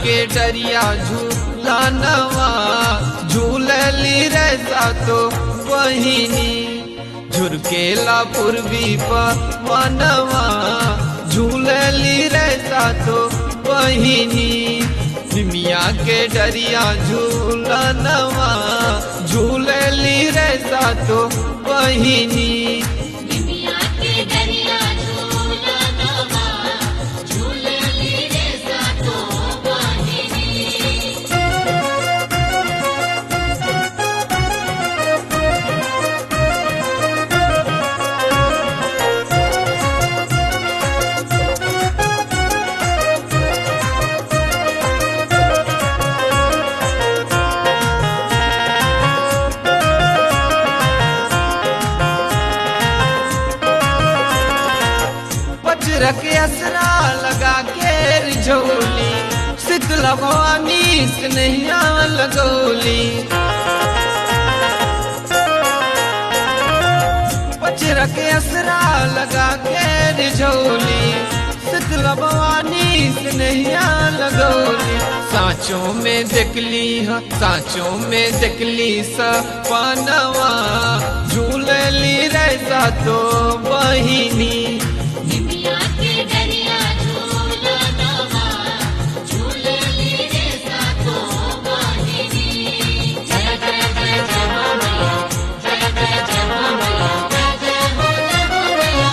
के डरिया झूला नवा झूलली रैसा तो बहिनी झुरकेला पूर्वी पवनवा झूलली रैसा तो बहिनी निमिया के डरिया झूला नवा झूलली रैसा तो बहिनी निमिया के डरिया झूला नवा झूलली रैसा तो बहिनी। रख असरा लगा के रिझोली शीतला भवानी स्नेहिया लगोली रख असरा लगा के रिझोली शीतला भवानी स्नेहिया लगोली सांचों में देखली सपनवा झूलली रैसा तो बहिनी निमिया के डरिया झूला नवा झूलली रैसा तो बहिनी। जय जय जय जय हो मैया, जय जय जय हो मैया, जय जय हो मैया।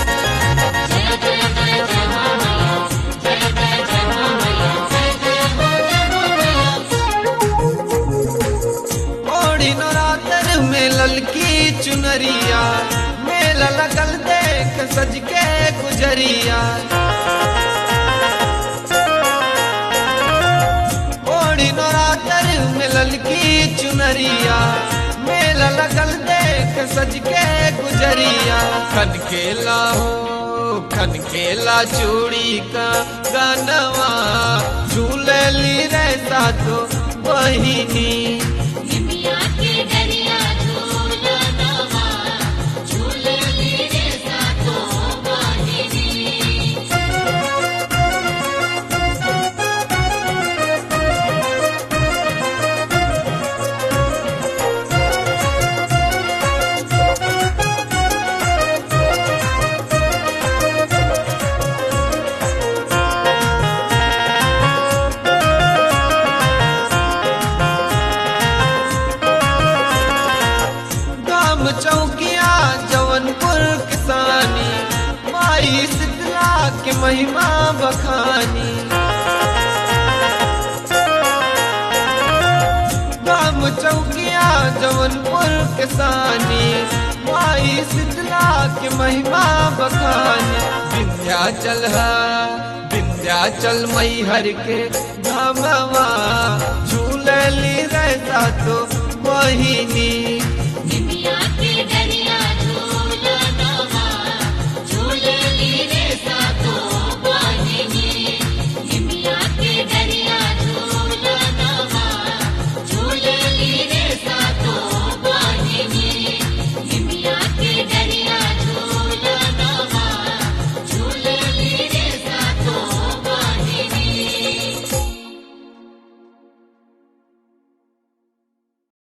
जय जय जय जय हो मैया, जय जय जय हो मैया, जय जय हो मैया। ओढ़ी नवरात्र में ललकी चुनरिया मेला लगल देख सज के गुजरिया ओढ़ी नवरात्र में ललकी चुनरिया मेला लगल देख सज के गुजरिया खनकेला चूड़ी का गनवा झूलली रैसा तो बहिनी निमिया के डरिया झूला नवा झूलली रैसा तो बहिनी। गाम चौकिया जौनपुर किसानी माई शीतला के महिमा बखानी गाम चौकिया जौनपुर किसानी माई शीतला के महिमा बखानी विंध्याचल मैहर के धामवा झूलली रैसा तो बहिनी